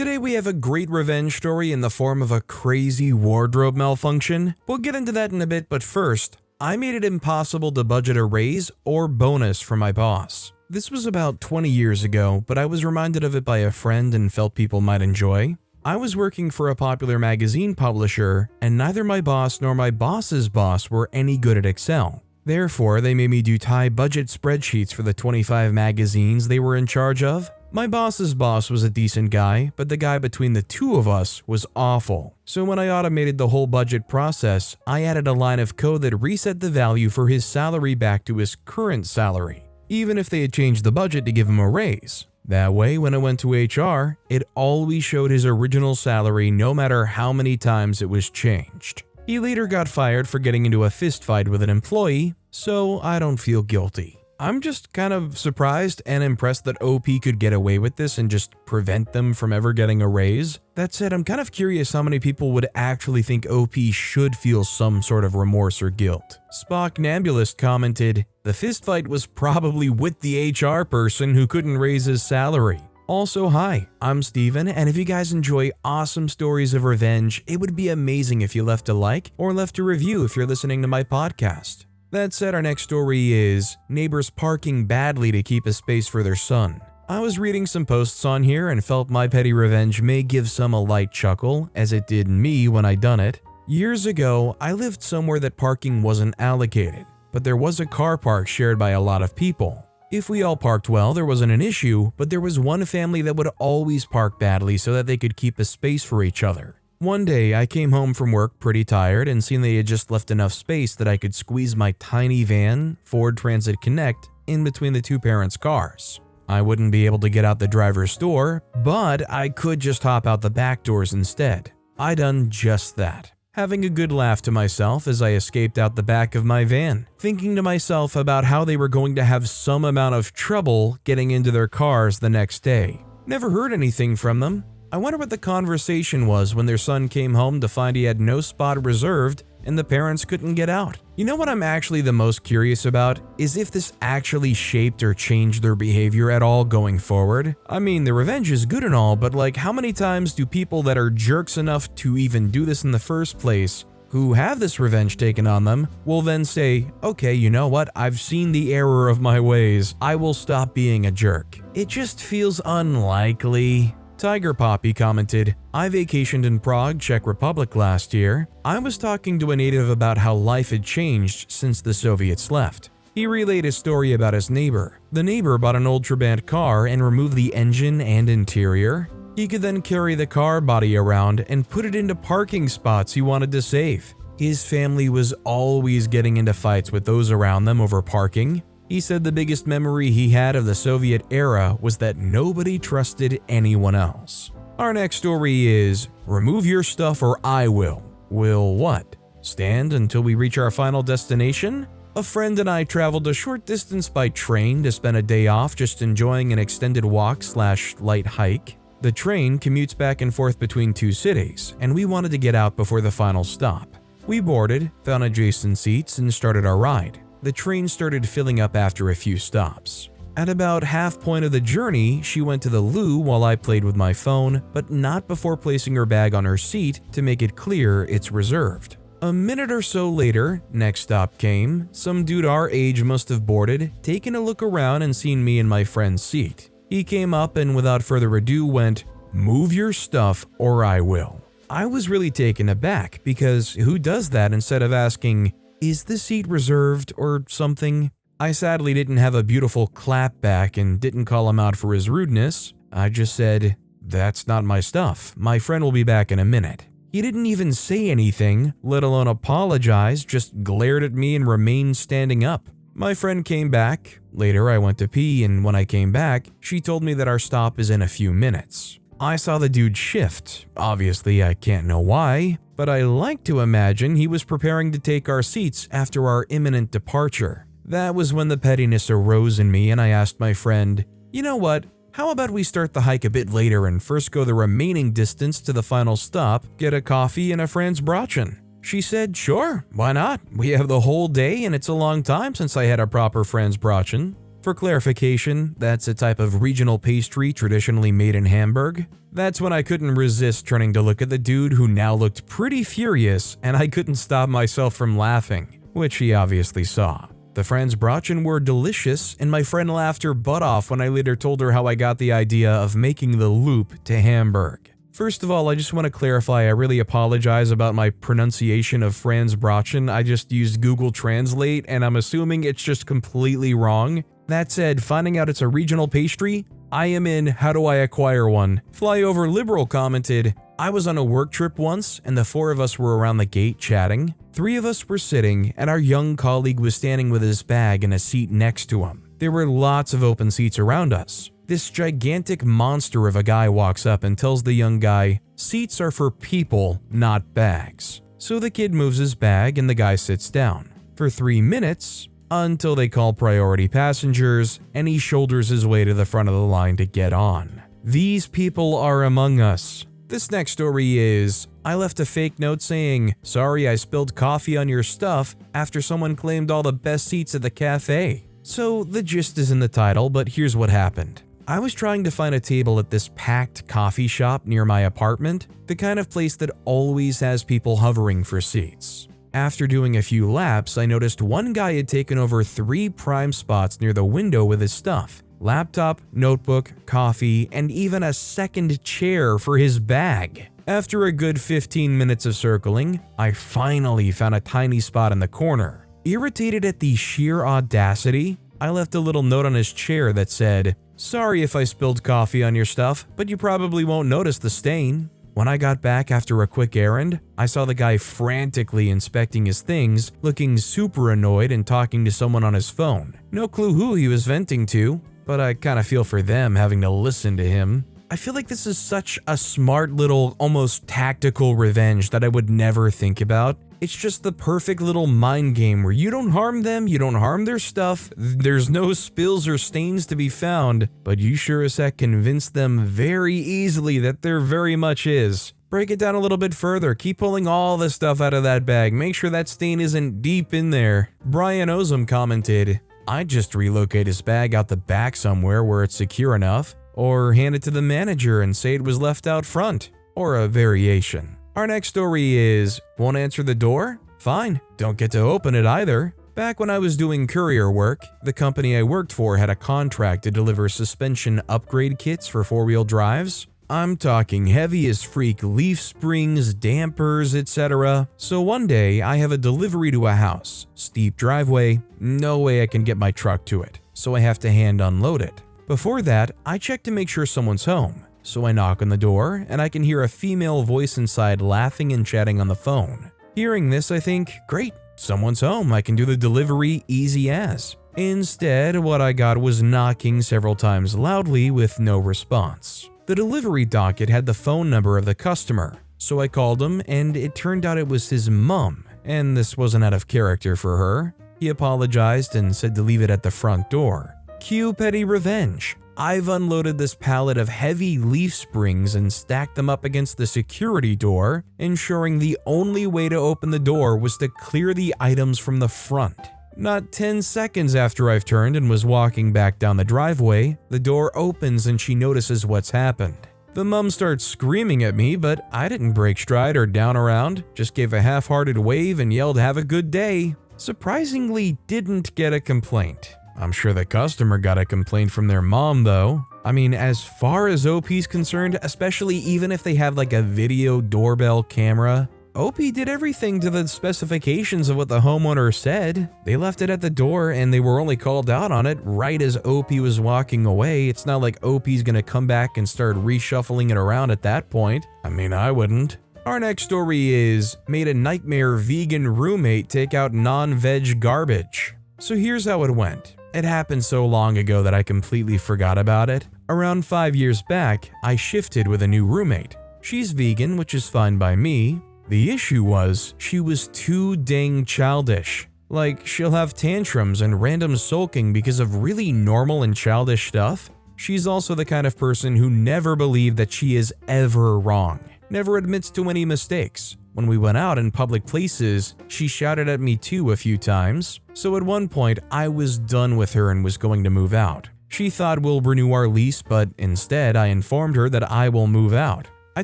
Today we have a great revenge story in the form of a crazy wardrobe malfunction. We'll get into that in a bit, but first, I made it impossible to budget a raise or bonus for my boss. This was about 20 years ago, but I was reminded of it by a friend and felt people might enjoy. I was working for a popular magazine publisher, and neither my boss nor my boss's boss were any good at Excel. Therefore, they made me do tight budget spreadsheets for the 25 magazines they were in charge of. My boss's boss was a decent guy, but the guy between the two of us was awful. So when I automated the whole budget process, I added a line of code that reset the value for his salary back to his current salary, even if they had changed the budget to give him a raise. That way, when it went to HR, it always showed his original salary no matter how many times it was changed. He later got fired for getting into a fist fight with an employee, so I don't feel guilty. I'm just kind of surprised and impressed that OP could get away with this and just prevent them from ever getting a raise. That said, I'm kind of curious how many people would actually think OP should feel some sort of remorse or guilt. Spock Nambulist commented, "The fistfight was probably with the HR person who couldn't raise his salary." Also, hi, I'm Steven, and if you guys enjoy awesome stories of revenge, it would be amazing if you left a like or left a review if you're listening to my podcast. That said, our next story is Neighbors parking badly to keep a space for their son. I was reading some posts on here and felt my petty revenge may give some a light chuckle, as it did me when I done it. Years ago, I lived somewhere that parking wasn't allocated, but there was a car park shared by a lot of people. If we all parked well, there wasn't an issue, but there was one family that would always park badly so that they could keep a space for each other. One day, I came home from work pretty tired and seen they had just left enough space that I could squeeze my tiny van, Ford Transit Connect, in between the two parents' cars. I wouldn't be able to get out the driver's door, but I could just hop out the back doors instead. I done just that, having a good laugh to myself as I escaped out the back of my van, thinking to myself about how they were going to have some amount of trouble getting into their cars the next day. Never heard anything from them. I wonder what the conversation was when their son came home to find he had no spot reserved and the parents couldn't get out. You know what I'm actually the most curious about is if this actually shaped or changed their behavior at all going forward. I mean, the revenge is good and all, but like, how many times do people that are jerks enough to even do this in the first place, who have this revenge taken on them, will then say, okay, you know what, I've seen the error of my ways, I will stop being a jerk. It just feels unlikely. Tiger Poppy commented, I vacationed in Prague, Czech Republic last year. I was talking to a native about how life had changed since the Soviets left. He relayed a story about his neighbor. The neighbor bought an old Trabant car and removed the engine and interior. He could then carry the car body around and put it into parking spots he wanted to save. His family was always getting into fights with those around them over parking. He said the biggest memory he had of the Soviet era was that nobody trusted anyone else. Our next story is, remove your stuff or I will. Will what? Stand until we reach our final destination? A friend and I traveled a short distance by train to spend a day off just enjoying an extended walk/light hike. The train commutes back and forth between two cities, and we wanted to get out before the final stop. We boarded, found adjacent seats, and started our ride. The train started filling up after a few stops. At about half point of the journey, she went to the loo while I played with my phone, but not before placing her bag on her seat to make it clear it's reserved. A minute or so later, next stop came. Some dude our age must have boarded, taken a look around and seen me in my friend's seat. He came up and without further ado went, move your stuff or I will. I was really taken aback because who does that instead of asking, is the seat reserved or something? I sadly didn't have a beautiful clap back and didn't call him out for his rudeness. I just said, that's not my stuff. My friend will be back in a minute. He didn't even say anything, let alone apologize, just glared at me and remained standing up. My friend came back. Later I went to pee, and when I came back, she told me that our stop is in a few minutes. I saw the dude shift. Obviously, I can't know why, but I like to imagine he was preparing to take our seats after our imminent departure. That was when the pettiness arose in me and I asked my friend, you know what, how about we start the hike a bit later and first go the remaining distance to the final stop, get a coffee and a Franz Braten? She said, sure, why not? We have the whole day and it's a long time since I had a proper Franz Braten. For clarification, that's a type of regional pastry traditionally made in Hamburg. That's when I couldn't resist turning to look at the dude who now looked pretty furious, and I couldn't stop myself from laughing, which he obviously saw. The Franzbraten were delicious, and my friend laughed her butt off when I later told her how I got the idea of making the loop to Hamburg. First of all, I just want to clarify I really apologize about my pronunciation of Franzbraten. I just used Google Translate, and I'm assuming it's just completely wrong. That said, finding out it's a regional pastry, I am in. How do I acquire one? Flyover Liberal commented, I was on a work trip once, and the 4 of us were around the gate chatting. 3 of us were sitting, and our young colleague was standing with his bag in a seat next to him. There were lots of open seats around us. This gigantic monster of a guy walks up and tells the young guy, seats are for people, not bags. So the kid moves his bag and the guy sits down. For 3 minutes, until they call priority passengers, and he shoulders his way to the front of the line to get on. These people are among us. This next story is, I left a fake note saying, sorry I spilled coffee on your stuff after someone claimed all the best seats at the cafe. So the gist is in the title, but here's what happened. I was trying to find a table at this packed coffee shop near my apartment, the kind of place that always has people hovering for seats. After doing a few laps, I noticed one guy had taken over 3 prime spots near the window with his stuff. Laptop, notebook, coffee, and even a second chair for his bag. After a good 15 minutes of circling, I finally found a tiny spot in the corner. Irritated at the sheer audacity, I left a little note on his chair that said, sorry if I spilled coffee on your stuff, but you probably won't notice the stain. When I got back after a quick errand, I saw the guy frantically inspecting his things, looking super annoyed and talking to someone on his phone. No clue who he was venting to, but I kinda feel for them having to listen to him. I feel like this is such a smart little, almost tactical revenge that I would never think about. It's just the perfect little mind game where you don't harm them, you don't harm their stuff, there's no spills or stains to be found, but you sure as heck convince them very easily that there very much is. Break it down a little bit further, keep pulling all the stuff out of that bag, make sure that stain isn't deep in there. Brian Ozum commented, I'd just relocate his bag out the back somewhere where it's secure enough, or hand it to the manager and say it was left out front, or a variation. Our next story is, won't answer the door? Fine, don't get to open it either. Back when I was doing courier work, the company I worked for had a contract to deliver suspension upgrade kits for 4-wheel drives. I'm talking heavy as freak leaf springs, dampers, etc. So one day, I have a delivery to a house. Steep driveway, no way I can get my truck to it, so I have to hand unload it. Before that, I check to make sure someone's home. So I knock on the door, and I can hear a female voice inside laughing and chatting on the phone. Hearing this, I think, great, someone's home, I can do the delivery easy as. Instead, what I got was knocking several times loudly with no response. The delivery docket had the phone number of the customer, so I called him, and it turned out it was his mum, and this wasn't out of character for her. He apologized and said to leave it at the front door. Cue petty revenge. I've unloaded this pallet of heavy leaf springs and stacked them up against the security door, ensuring the only way to open the door was to clear the items from the front. Not 10 seconds after I've turned and was walking back down the driveway, the door opens and she notices what's happened. The mum starts screaming at me, but I didn't break stride or down around, just gave a half-hearted wave and yelled have a good day. Surprisingly, didn't get a complaint. I'm sure the customer got a complaint from their mom though. I mean, as far as OP's concerned, especially even if they have like a video doorbell camera, OP did everything to the specifications of what the homeowner said. They left it at the door and they were only called out on it right as OP was walking away. It's not like OP's gonna come back and start reshuffling it around at that point. I mean, I wouldn't. Our next story is, made a nightmare vegan roommate take out non-veg garbage. So here's how it went. It happened so long ago that I completely forgot about it. Around 5 years back, I shifted with a new roommate. She's vegan, which is fine by me. The issue was, she was too dang childish. Like, she'll have tantrums and random sulking because of really normal and childish stuff. She's also the kind of person who never believed that she is ever wrong. Never admits to any mistakes. When we went out in public places, she shouted at me too a few times. So at one point, I was done with her and was going to move out. She thought we'll renew our lease, but instead I informed her that I will move out. I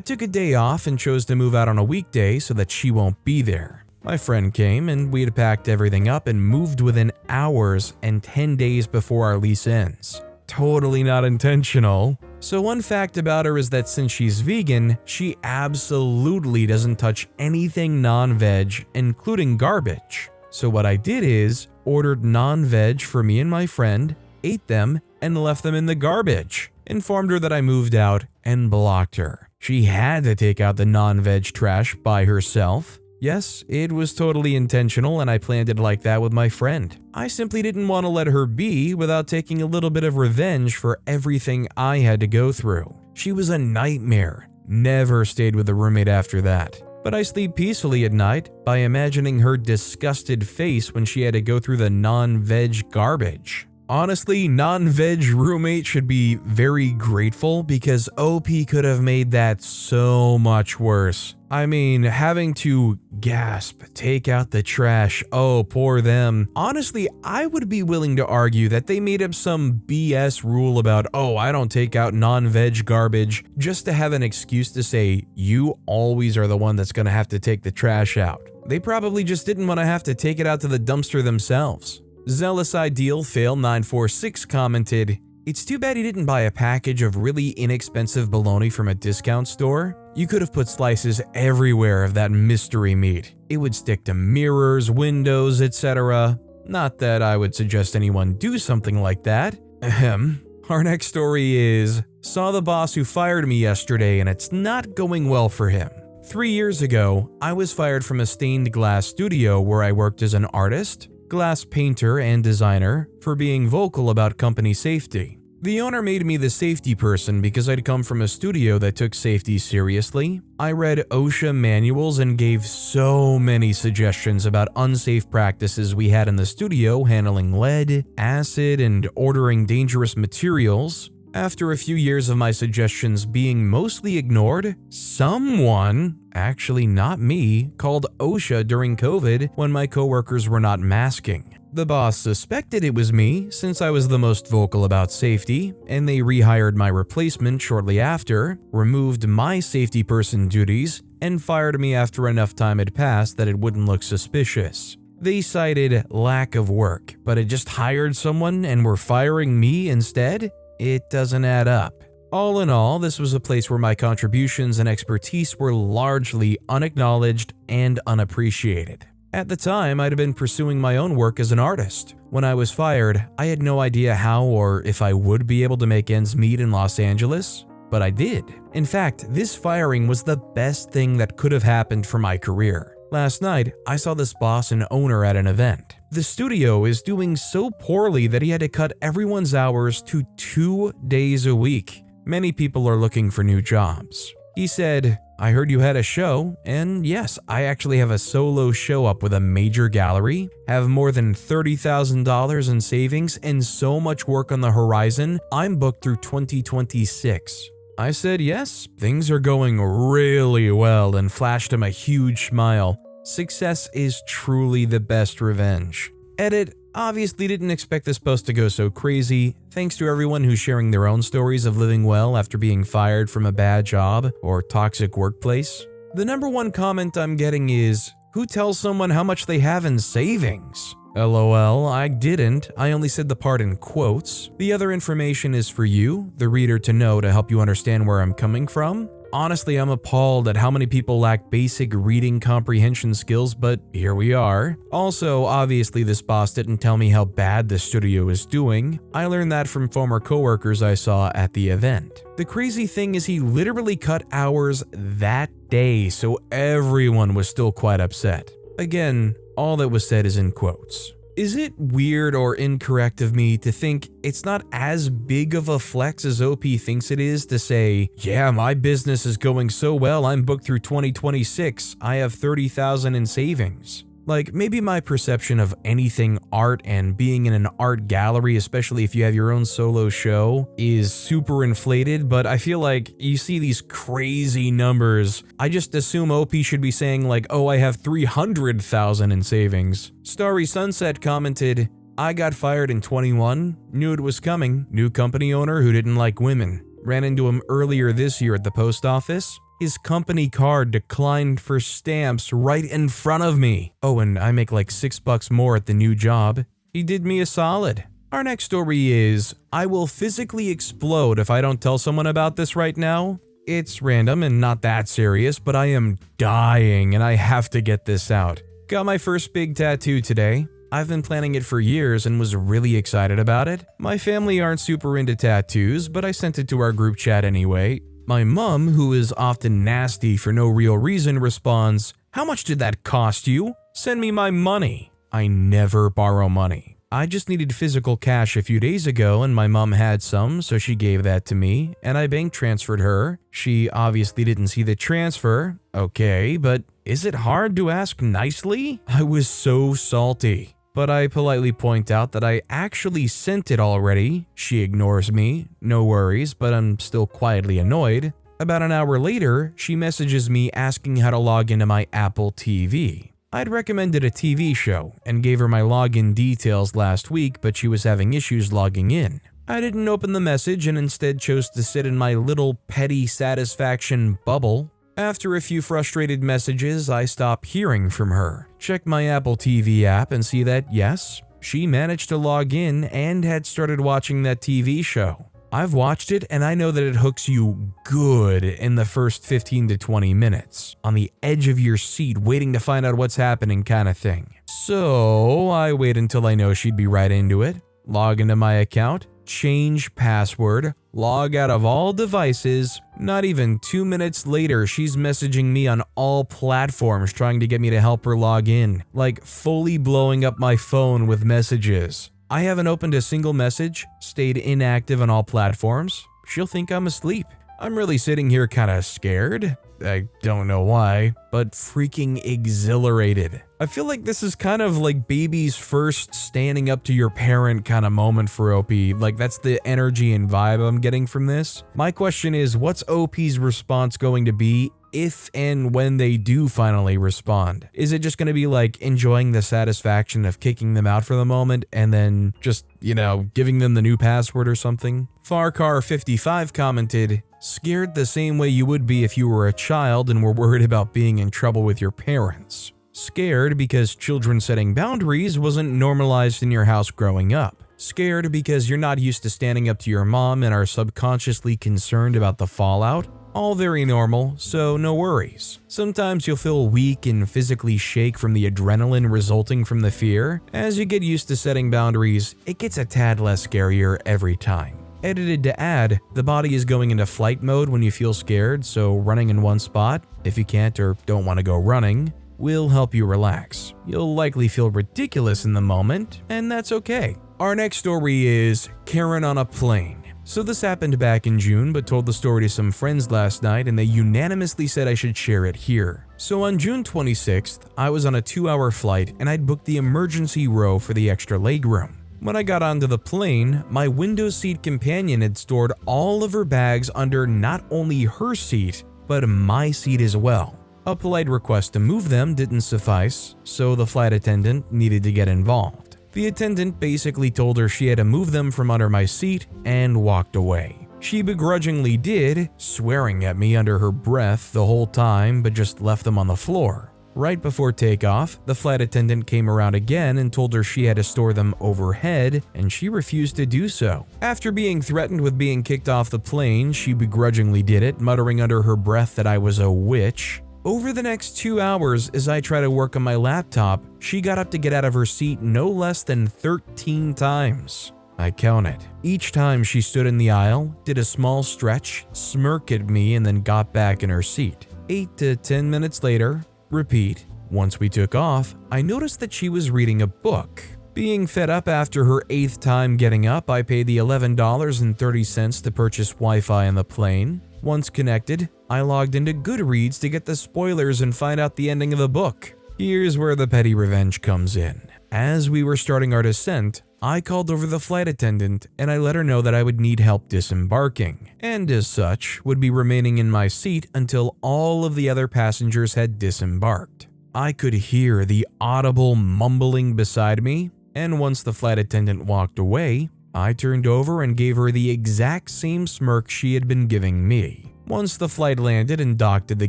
took a day off and chose to move out on a weekday so that she won't be there. My friend came and we had packed everything up and moved within hours and 10 days before our lease ends. Totally not intentional. So one fact about her is that since she's vegan, she absolutely doesn't touch anything non-veg, including garbage. So what I did is ordered non-veg for me and my friend, ate them, and left them in the garbage. Informed her that I moved out and blocked her. She had to take out the non-veg trash by herself. Yes, it was totally intentional and I planned it like that with my friend. I simply didn't want to let her be without taking a little bit of revenge for everything I had to go through. She was a nightmare. Never stayed with a roommate after that. But I sleep peacefully at night by imagining her disgusted face when she had to go through the non-veg garbage. Honestly, non-veg roommate should be very grateful because OP could have made that so much worse. I mean, having to gasp, take out the trash, oh poor them. Honestly, I would be willing to argue that they made up some BS rule about, oh, I don't take out non-veg garbage, just to have an excuse to say, you always are the one that's gonna have to take the trash out. They probably just didn't want to have to take it out to the dumpster themselves. Zealous Ideal Fail 946 commented, "It's too bad he didn't buy a package of really inexpensive bologna from a discount store. You could have put slices everywhere of that mystery meat. It would stick to mirrors, windows, etc. Not that I would suggest anyone do something like that." Ahem. Our next story is, saw the boss who fired me yesterday and it's not going well for him. 3 years ago, I was fired from a stained glass studio where I worked as an artist, glass painter, and designer for being vocal about company safety. The owner made me the safety person because I'd come from a studio that took safety seriously. I read OSHA manuals and gave so many suggestions about unsafe practices we had in the studio handling lead, acid, and ordering dangerous materials. After a few years of my suggestions being mostly ignored, someone, actually not me, called OSHA during COVID when my coworkers were not masking. The boss suspected it was me since I was the most vocal about safety, and they rehired my replacement shortly after, removed my safety person duties, and fired me after enough time had passed that it wouldn't look suspicious. They cited lack of work, but had just hired someone and were firing me instead? It doesn't add up. All in all, this was a place where my contributions and expertise were largely unacknowledged and unappreciated. At the time, I'd been pursuing my own work as an artist. When I was fired, I had no idea how or if I would be able to make ends meet in Los Angeles, but I did. In fact, this firing was the best thing that could have happened for my career. Last night, I saw this boss and owner at an event. The studio is doing so poorly that he had to cut everyone's hours to 2 days a week. Many people are looking for new jobs. He said, "I heard you had a show, and yes, I actually have a solo show up with a major gallery, have more than $30,000 in savings, and so much work on the horizon, I'm booked through 2026. I said, "Yes, things are going really well," and flashed him a huge smile. Success is truly the best revenge. Edit, obviously didn't expect this post to go so crazy. Thanks to everyone who's sharing their own stories of living well after being fired from a bad job or toxic workplace. The number one comment I'm getting is, who tells someone how much they have in savings? LOL, I didn't. I only said the part in quotes. The other information is for you, the reader, to know to help you understand where I'm coming from. Honestly, I'm appalled at how many people lack basic reading comprehension skills, but here we are. Also, obviously this boss didn't tell me how bad the studio is doing. I learned that from former coworkers I saw at the event. The crazy thing is he literally cut hours that day, so everyone was still quite upset. Again, all that was said is in quotes. Is it weird or incorrect of me to think it's not as big of a flex as OP thinks it is to say, "Yeah, my business is going so well, I'm booked through 2026, I have 30,000 in savings"? Like, maybe my perception of anything art and being in an art gallery, especially if you have your own solo show, is super inflated, but I feel like you see these crazy numbers. I just assume OP should be saying like, "Oh, I have 300,000 in savings." Starry Sunset commented, I got fired in 21, knew it was coming, new company owner who didn't like women. Ran into him earlier this year at the post office. His company card declined for stamps right in front of me. Oh, and I make like $6 more at the new job. He did me a solid. Our next story is, I will physically explode if I don't tell someone about this right now. It's random and not that serious, but I am dying and I have to get this out. Got my first big tattoo today. I've been planning it for years and was really excited about it. My family aren't super into tattoos, but I sent it to our group chat anyway. My mom, who is often nasty for no real reason, responds, "How much did that cost you? Send me my money." I never borrow money. I just needed physical cash a few days ago and my mom had some, so she gave that to me and I bank transferred her. She obviously didn't see the transfer. Okay, but is it hard to ask nicely? I was so salty. But I politely point out that I actually sent it already. She ignores me, no worries, but I'm still quietly annoyed. About an hour later, she messages me asking how to log into my Apple TV. I'd recommended a TV show and gave her my login details last week, but she was having issues logging in. I didn't open the message and instead chose to sit in my little petty satisfaction bubble. After a few frustrated messages, I stop hearing from her. Check my Apple TV app and see that, yes, she managed to log in and had started watching that TV show. I've watched it and I know that it hooks you good in the first 15 to 20 minutes. On the edge of your seat waiting to find out what's happening kind of thing. So I wait until I know she'd be right into it, log into my account, change password, log out of all devices. Not even 2 minutes later, she's messaging me on all platforms trying to get me to help her log in, like fully blowing up my phone with messages. I haven't opened a single message, stayed inactive on all platforms. She'll think I'm asleep. I'm really sitting here kinda scared. I don't know why, but freaking exhilarated. I feel like this is kind of like baby's first standing up to your parent kind of moment for OP. Like that's the energy and vibe I'm getting from this. My question is, what's OP's response going to be if and when they do finally respond? Is it just going to be like enjoying the satisfaction of kicking them out for the moment and then just, giving them the new password or something? Farcar55 commented, "Scared the same way you would be if you were a child and were worried about being in trouble with your parents. Scared because children setting boundaries wasn't normalized in your house growing up. Scared because you're not used to standing up to your mom and are subconsciously concerned about the fallout. All very normal, so no worries. Sometimes you'll feel weak and physically shake from the adrenaline resulting from the fear. As you get used to setting boundaries, it gets a tad less scarier every time." Edited to add, the body is going into flight mode when you feel scared, so running in one spot, if you can't or don't want to go running, will help you relax. You'll likely feel ridiculous in the moment, and that's okay. Our next story is Karen on a plane. So this happened back in June, but told the story to some friends last night and they unanimously said I should share it here. So on June 26th, I was on a 2-hour flight and I'd booked the emergency row for the extra legroom. When I got onto the plane, my window seat companion had stored all of her bags under not only her seat, but my seat as well. A polite request to move them didn't suffice, so the flight attendant needed to get involved. The attendant basically told her she had to move them from under my seat and walked away. She begrudgingly did, swearing at me under her breath the whole time, but just left them on the floor. Right before takeoff, the flight attendant came around again and told her she had to store them overhead, and she refused to do so. After being threatened with being kicked off the plane, she begrudgingly did it, muttering under her breath that I was a witch. Over the next 2 hours, as I try to work on my laptop, she got up to get out of her seat no less than 13 times. I counted. Each time she stood in the aisle, did a small stretch, smirked at me, and then got back in her seat. 8 to 10 minutes later, repeat. Once we took off, I noticed that she was reading a book. Being fed up after her 8th time getting up, I paid the $11.30 to purchase Wi-Fi on the plane. Once connected, I logged into Goodreads to get the spoilers and find out the ending of the book. Here's where the petty revenge comes in. As we were starting our descent, I called over the flight attendant and I let her know that I would need help disembarking, and as such, would be remaining in my seat until all of the other passengers had disembarked. I could hear the audible mumbling beside me, and once the flight attendant walked away, I turned over and gave her the exact same smirk she had been giving me. Once the flight landed and docked at the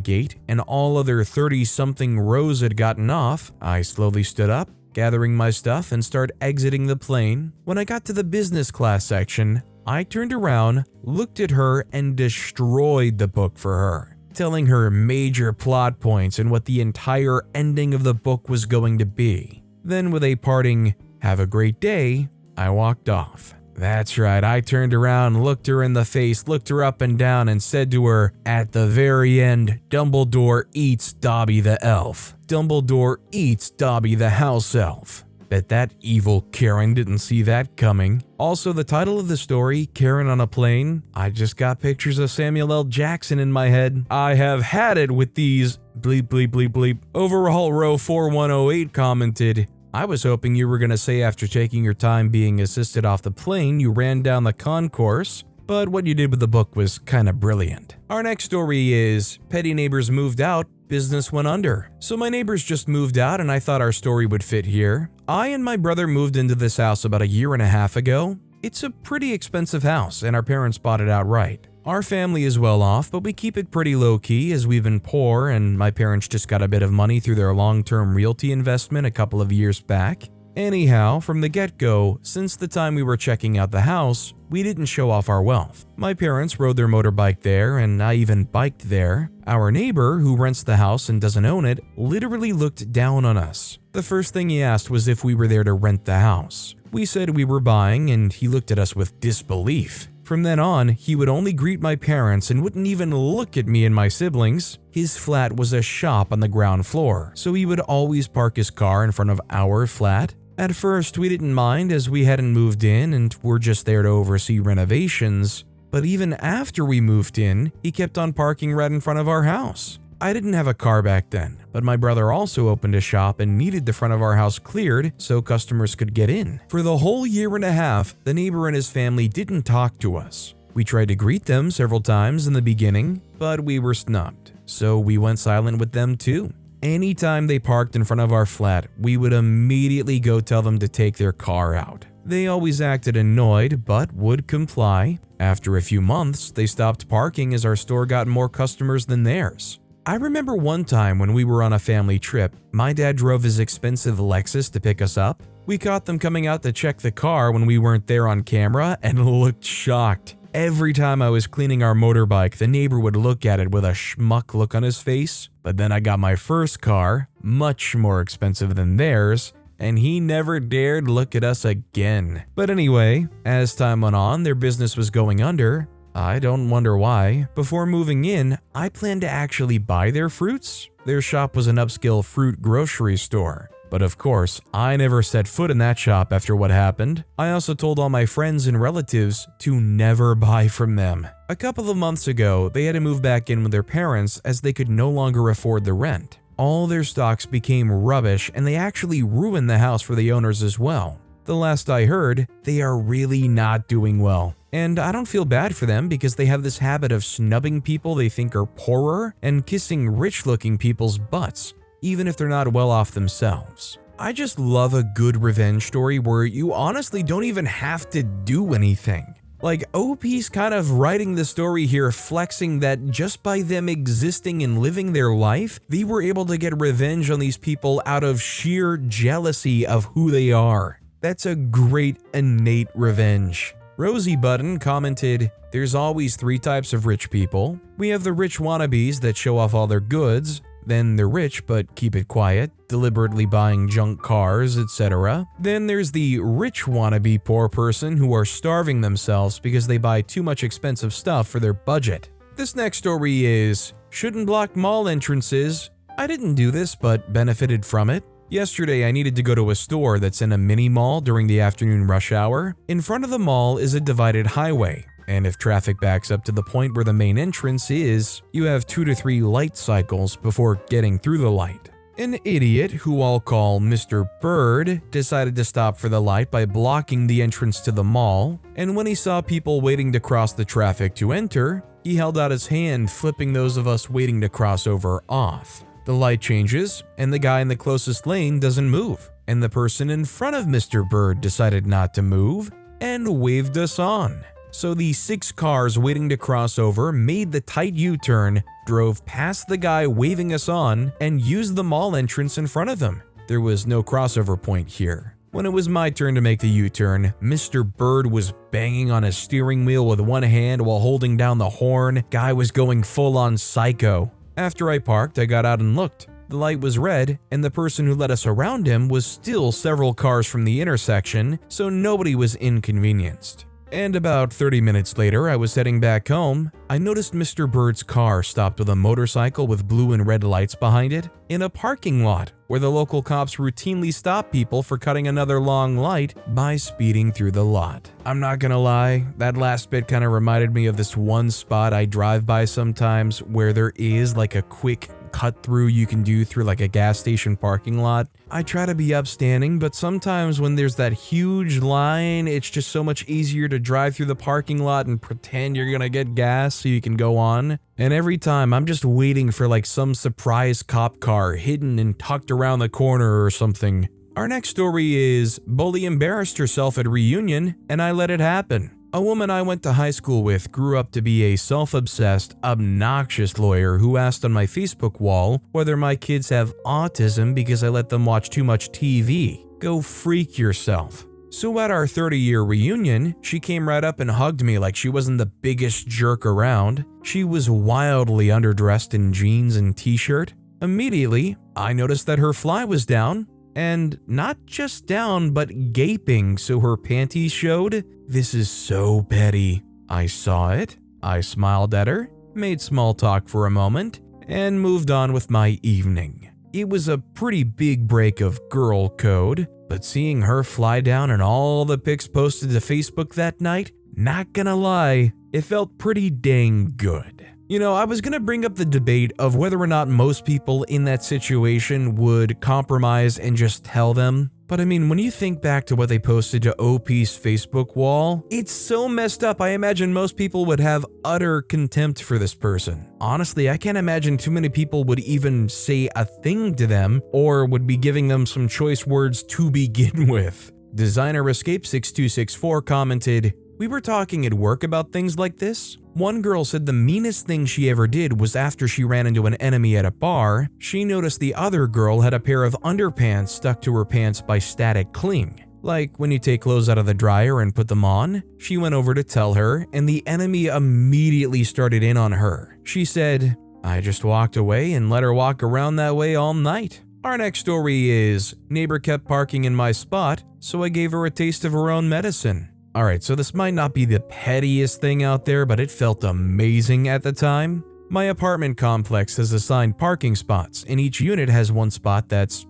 gate and all other 30-something rows had gotten off, I slowly stood up, gathering my stuff and started exiting the plane. When I got to the business class section, I turned around, looked at her, and destroyed the book for her, telling her major plot points and what the entire ending of the book was going to be. Then with a parting, "Have a great day," I walked off. That's right, I turned around, looked her in the face, looked her up and down, and said to her, at the very end, "Dumbledore eats Dobby the elf. Dumbledore eats Dobby the house elf." Bet that evil Karen didn't see that coming. Also, the title of the story, Karen on a Plane, I just got pictures of Samuel L. Jackson in my head. I have had it with these bleep bleep bleep bleep. Overall row 4108 commented, "I was hoping you were going to say after taking your time being assisted off the plane, you ran down the concourse, but what you did with the book was kind of brilliant." Our next story is, petty neighbors moved out, business went under. So my neighbors just moved out and I thought our story would fit here. I and my brother moved into this house about a year and a half ago. It's a pretty expensive house and our parents bought it outright. Our family is well off, but we keep it pretty low-key as we've been poor and my parents just got a bit of money through their long-term realty investment a couple of years back. Anyhow, from the get-go, since the time we were checking out the house, we didn't show off our wealth. My parents rode their motorbike there and I even biked there. Our neighbor, who rents the house and doesn't own it, literally looked down on us. The first thing he asked was if we were there to rent the house. We said we were buying and he looked at us with disbelief. From then on, he would only greet my parents and wouldn't even look at me and my siblings. His flat was a shop on the ground floor, so he would always park his car in front of our flat. At first, we didn't mind as we hadn't moved in and were just there to oversee renovations. But even after we moved in, he kept on parking right in front of our house. I didn't have a car back then, but my brother also opened a shop and needed the front of our house cleared so customers could get in. For the whole year and a half, the neighbor and his family didn't talk to us. We tried to greet them several times in the beginning, but we were snubbed, so we went silent with them too. Anytime they parked in front of our flat, we would immediately go tell them to take their car out. They always acted annoyed, but would comply. After a few months, they stopped parking as our store got more customers than theirs. I remember one time when we were on a family trip, my dad drove his expensive Lexus to pick us up. We caught them coming out to check the car when we weren't there on camera and looked shocked. Every time I was cleaning our motorbike, the neighbor would look at it with a schmuck look on his face. But then I got my first car, much more expensive than theirs, and he never dared look at us again. But anyway, as time went on, their business was going under. I don't wonder why. Before moving in, I planned to actually buy their fruits. Their shop was an upscale fruit grocery store. But of course, I never set foot in that shop after what happened. I also told all my friends and relatives to never buy from them. A couple of months ago, they had to move back in with their parents as they could no longer afford the rent. All their stocks became rubbish and they actually ruined the house for the owners as well. The last I heard, they are really not doing well. And I don't feel bad for them because they have this habit of snubbing people they think are poorer and kissing rich-looking people's butts, even if they're not well off themselves. I just love a good revenge story where you honestly don't even have to do anything. Like, OP's kind of writing the story here, flexing that just by them existing and living their life, they were able to get revenge on these people out of sheer jealousy of who they are. That's a great innate revenge. Rosie Button commented, "There's always 3 types of rich people. We have the rich wannabes that show off all their goods. Then they're rich but keep it quiet, deliberately buying junk cars, etc. Then there's the rich wannabe poor person who are starving themselves because they buy too much expensive stuff for their budget." This next story is, "Shouldn't block mall entrances. I didn't do this but benefited from it. Yesterday, I needed to go to a store that's in a mini mall during the afternoon rush hour. In front of the mall is a divided highway, and if traffic backs up to the point where the main entrance is, you have 2 to 3 light cycles before getting through the light. An idiot, who I'll call Mr. Bird, decided to stop for the light by blocking the entrance to the mall, and when he saw people waiting to cross the traffic to enter, he held out his hand, flipping those of us waiting to cross over off. The light changes, and the guy in the closest lane doesn't move, and the person in front of Mr. Bird decided not to move and waved us on. So the 6 cars waiting to cross over made the tight U-turn, drove past the guy waving us on, and used the mall entrance in front of them. There was no crossover point here. When it was my turn to make the U-turn, Mr. Bird was banging on his steering wheel with one hand while holding down the horn. Guy was going full-on psycho. After I parked, I got out and looked. The light was red, and the person who let us around him was still several cars from the intersection, so nobody was inconvenienced. And about 30 minutes later, I was heading back home. I noticed Mr. Bird's car stopped with a motorcycle with blue and red lights behind it in a parking lot where the local cops routinely stop people for cutting another long light by speeding through the lot. I'm not gonna lie, that last bit kind of reminded me of this one spot I drive by sometimes where there is like a quick cut through you can do through like a gas station parking lot. I try to be upstanding, but sometimes when there's that huge line, it's just so much easier to drive through the parking lot and pretend you're gonna get gas so you can go on. And every time I'm just waiting for like some surprise cop car hidden and tucked around the corner or something. Our next story is Bully embarrassed herself at reunion and I let it happen. A woman I went to high school with grew up to be a self-obsessed, obnoxious lawyer who asked on my Facebook wall whether my kids have autism because I let them watch too much TV. Go freak yourself. So at our 30-year reunion, she came right up and hugged me like she wasn't the biggest jerk around. She was wildly underdressed in jeans and t-shirt. Immediately, I noticed that her fly was down. And not just down, but gaping so her panties showed. This is so petty. I saw it, I smiled at her, made small talk for a moment, and moved on with my evening. It was a pretty big break of girl code, but seeing her fly down and all the pics posted to Facebook that night, not gonna lie, it felt pretty dang good. You know, I was gonna bring up the debate of whether or not most people in that situation would compromise and just tell them. But I mean, when you think back to what they posted to OP's Facebook wall, it's so messed up. I imagine most people would have utter contempt for this person. Honestly, I can't imagine too many people would even say a thing to them or would be giving them some choice words to begin with. Designer Escape 6264 commented, "We were talking at work about things like this. One girl said the meanest thing she ever did was after she ran into an enemy at a bar, she noticed the other girl had a pair of underpants stuck to her pants by static cling. Like when you take clothes out of the dryer and put them on. She went over to tell her, and the enemy immediately started in on her. She said, I just walked away and let her walk around that way all night." Our next story is, neighbor kept parking in my spot, so I gave her a taste of her own medicine. Alright, so this might not be the pettiest thing out there, but it felt amazing at the time. My apartment complex has assigned parking spots, and each unit has one spot that's,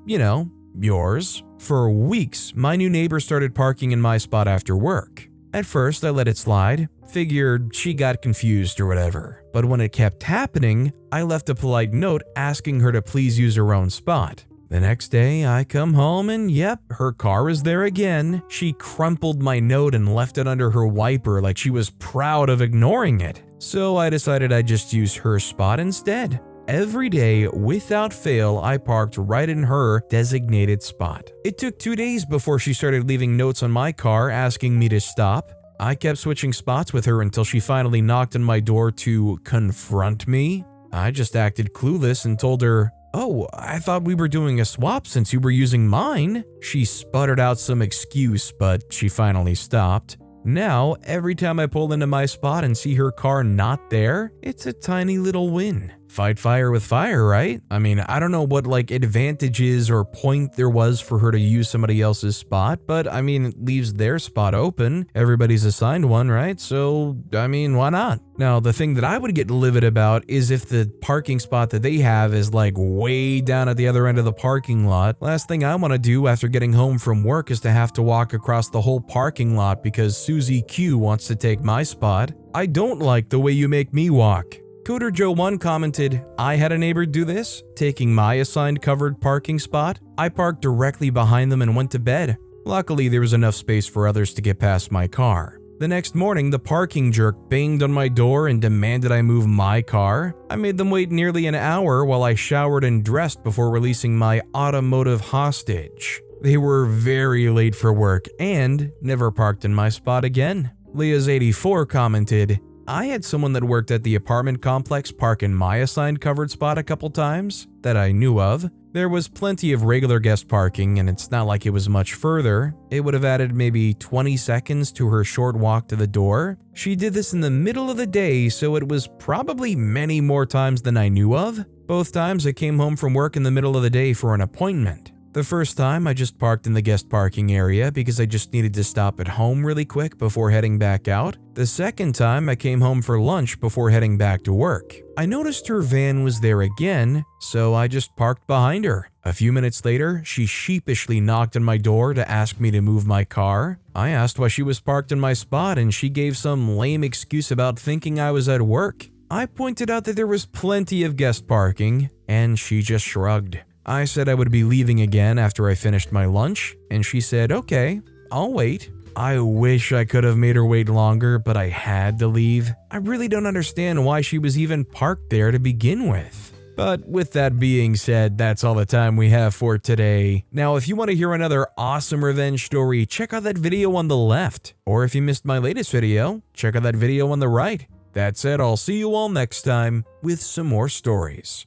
yours. For weeks, my new neighbor started parking in my spot after work. At first, I let it slide, figured she got confused or whatever. But when it kept happening, I left a polite note asking her to please use her own spot. The next day, I come home and yep, her car is there again. She crumpled my note and left it under her wiper like she was proud of ignoring it. So I decided I'd just use her spot instead. Every day, without fail, I parked right in her designated spot. It took 2 days before she started leaving notes on my car asking me to stop. I kept switching spots with her until she finally knocked on my door to confront me. I just acted clueless and told her, "Oh, I thought we were doing a swap since you were using mine." She sputtered out some excuse, but she finally stopped. Now, every time I pull into my spot and see her car not there, it's a tiny little win. Fight fire with fire, right? I mean, I don't know what advantages or point there was for her to use somebody else's spot, but I mean, it leaves their spot open. Everybody's assigned one, right? So, I mean, why not? Now, the thing that I would get livid about is if the parking spot that they have is way down at the other end of the parking lot. Last thing I want to do after getting home from work is to have to walk across the whole parking lot because Susie Q wants to take my spot. I don't like the way you make me walk. Coder Joe 1 commented, "I had a neighbor do this, taking my assigned covered parking spot. I parked directly behind them and went to bed. Luckily, there was enough space for others to get past my car. The next morning, the parking jerk banged on my door and demanded I move my car. I made them wait nearly an hour while I showered and dressed before releasing my automotive hostage. They were very late for work and never parked in my spot again. Leah's84 commented, I had someone that worked at the apartment complex park in my assigned covered spot a couple times that I knew of. There was plenty of regular guest parking and it's not like it was much further. It would have added maybe 20 seconds to her short walk to the door. She did this in the middle of the day, so it was probably many more times than I knew of. Both times I came home from work in the middle of the day for an appointment. The first time I just parked in the guest parking area because I just needed to stop at home really quick before heading back out. The second time I came home for lunch before heading back to work. I noticed her van was there again, so I just parked behind her. A few minutes later, she sheepishly knocked on my door to ask me to move my car. I asked why she was parked in my spot and she gave some lame excuse about thinking I was at work. I pointed out that there was plenty of guest parking and she just shrugged. I said I would be leaving again after I finished my lunch, and she said, okay, I'll wait. I wish I could have made her wait longer, but I had to leave. I really don't understand why she was even parked there to begin with. But with that being said, that's all the time we have for today. Now, if you want to hear another awesome revenge story, check out that video on the left. Or if you missed my latest video, check out that video on the right. That said, I'll see you all next time with some more stories.